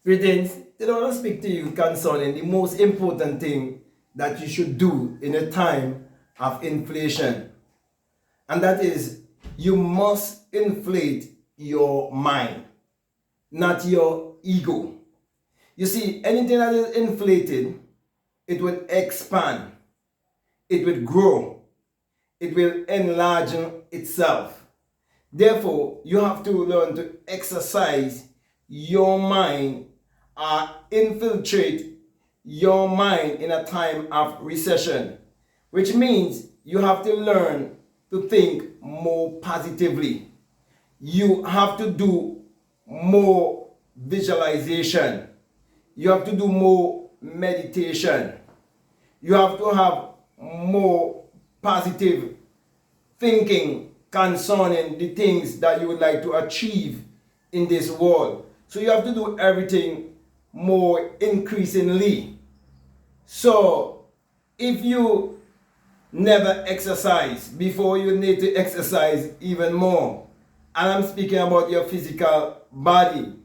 Greetings. Today I want to speak to you concerning the most important thing that you should do in a time of inflation. And that is, you must inflate your mind, not your ego. You see, anything that is inflated, it will expand, it will grow, it will enlarge itself. Therefore, you have to learn to exercise your mind, infiltrate your mind in a time of recession, which means you have to learn to think more positively. You have to do more visualization. You have to do more meditation. You have to have more positive thinking concerning the things that you would like to achieve in this world. So you have to do everything more increasingly. So if you never exercise before, you need to exercise even more. And I'm speaking about your physical body.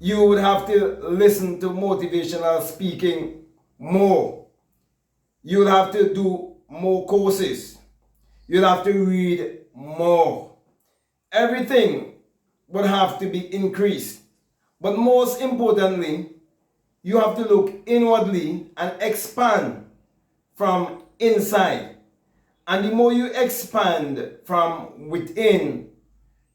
You would have to listen to motivational speaking more. You'll have to do more courses. You'll have to read more. Everything would have to be increased. But most importantly, you have to look inwardly and expand from inside. And the more you expand from within,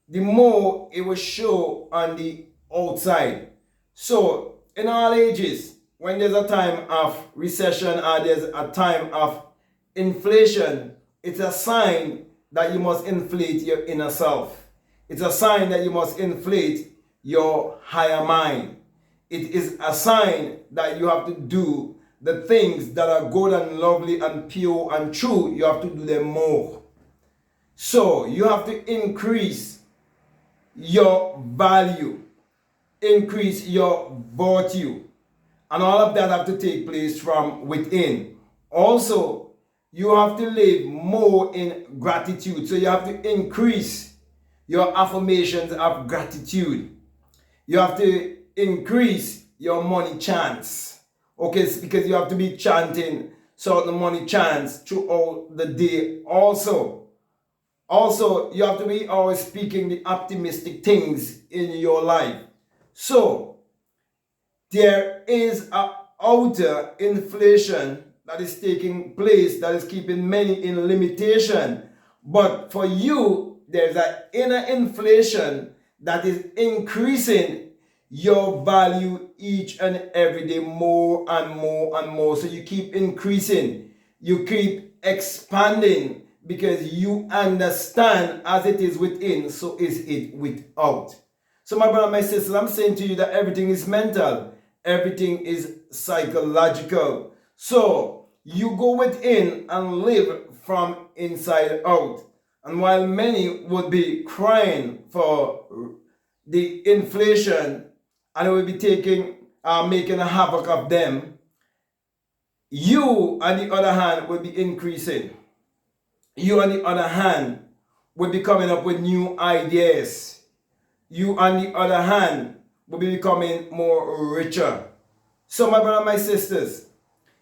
the more it will show on the outside. So, in all ages, when there's a time of recession or there's a time of inflation, it's a sign that you must inflate your inner self. It's a sign that you must inflate your higher mind. It is a sign that you have to do the things that are good and lovely and pure and true. You have to do them more. So you have to increase your value, increase your virtue, and all of that have to take place from within. Also, you have to live more in gratitude. So you have to increase your affirmations of gratitude. You have to increase your money chants. Okay, it's because you have to be chanting certain money chants throughout the day also. Also, you have to be always speaking the optimistic things in your life. So, there is an outer inflation that is taking place that is keeping many in limitation. But for you, there's an inner inflation that is increasing your value each and every day more and more and more. So you keep increasing, you keep expanding, because you understand as it is within, so is it without. So my brother, my sisters, I'm saying to you that everything is mental, everything is psychological. So you go within and live from inside out. And while many would be crying for the inflation and it will be making a havoc of them, you on the other hand will be increasing. You on the other hand will be coming up with new ideas. You on the other hand will be becoming more richer. So my brother, my sisters,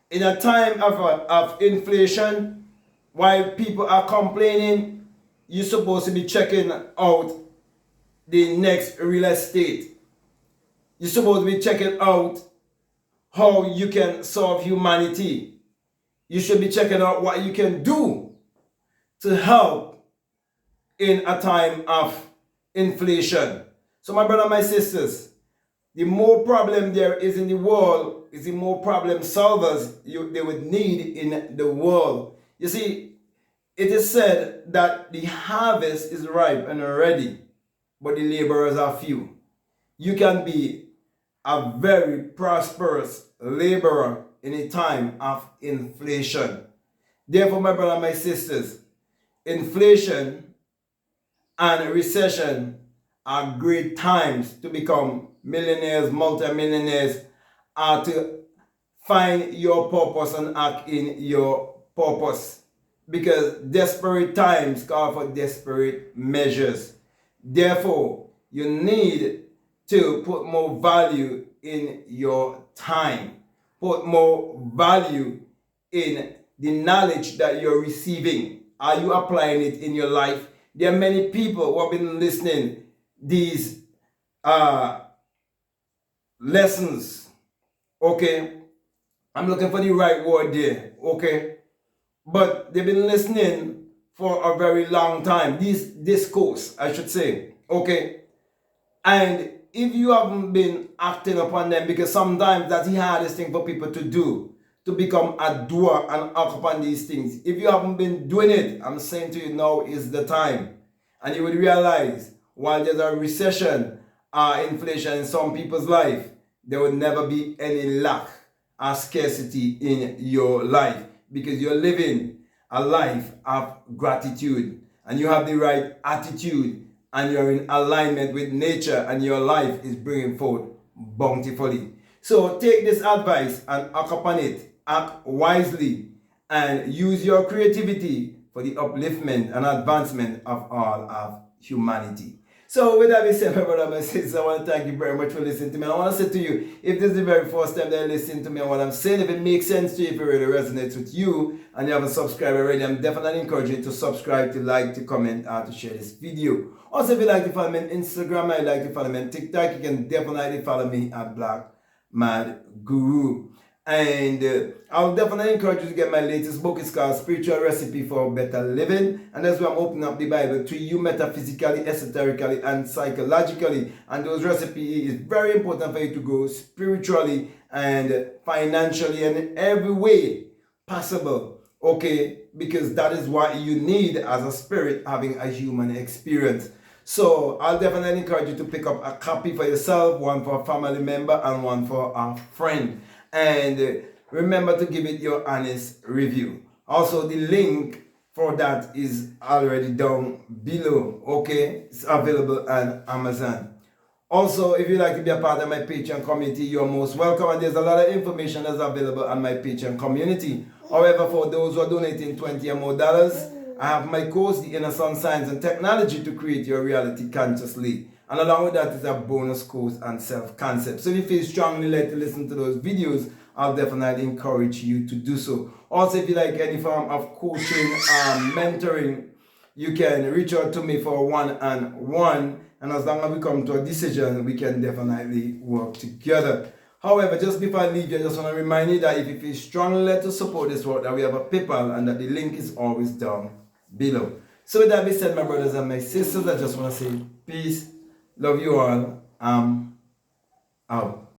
in a time of inflation, while people are complaining, you're supposed to be checking out the next real estate. You're supposed to be checking out how you can solve humanity. You should be checking out what you can do to help in a time of inflation. So my brother, my sisters, the more problem there is in the world, is the more problem solvers they would need in the world. You see, it is said that the harvest is ripe and ready, but the laborers are few. You can be a very prosperous laborer in a time of inflation. Therefore, my brother, my sisters, inflation and recession are great times to become millionaires, multimillionaires, or to find your purpose and act in your purpose. Because desperate times call for desperate measures. Therefore, you need to put more value in your time, put more value in the knowledge that you're receiving. Are you applying it in your life? There are many people who have been listening these lessons. Okay, I'm looking for the right word there. Okay, but they've been listening for a very long time. This discourse, I should say. Okay, and if you haven't been acting upon them, because sometimes that's the hardest thing for people to do, to become a doer and act upon these things. If you haven't been doing it, I'm saying to you, now is the time. And you would realize while there's a recession, inflation in some people's life, there will never be any lack or scarcity in your life, because you're living a life of gratitude and you have the right attitude and you're in alignment with nature and your life is bringing forth bountifully. So take this advice and act upon it, act wisely, and use your creativity for the upliftment and advancement of all of humanity. So with that being said, my brother, my sister, I want to thank you very much for listening to me. I want to say to you, if this is the very first time that you listen to me and what I'm saying, if it makes sense to you, if it really resonates with you, and you haven't subscribed already, I'm definitely encouraging you to subscribe, to like, to comment, and to share this video. Also, if you like to follow me on Instagram, and you like to follow me on TikTok, you can definitely follow me at Black Mad Guru. And I'll definitely encourage you to get my latest book. It's called Spiritual Recipe for Better Living. And that's where I'm opening up the Bible to you metaphysically, esoterically, and psychologically. And those recipes is very important for you to grow spiritually and financially and in every way possible. Okay? Because that is what you need as a spirit having a human experience. So I'll definitely encourage you to pick up a copy for yourself, one for a family member and one for a friend. And remember to give it your honest review. Also, the link for that is already down below. Okay, it's available on Amazon. Also, if you'd like to be a part of my Patreon community, you're most welcome. And there's a lot of information that's available on my Patreon community. However, for those who are donating $20 or more, I have my course, The Inner Sun Science and Technology to Create Your Reality Consciously. And along with that is a bonus course on self-concept. So if you feel strongly led to listen to those videos, I'll definitely encourage you to do so. Also, if you like any form of coaching and mentoring, you can reach out to me for one-on-one. And as long as we come to a decision, we can definitely work together. However, just before I leave you, I just want to remind you that if you feel strongly led to support this work, that we have a PayPal and that the link is always down below. So with that being said, my brothers and my sisters, I just want to say peace. Love you all. Out.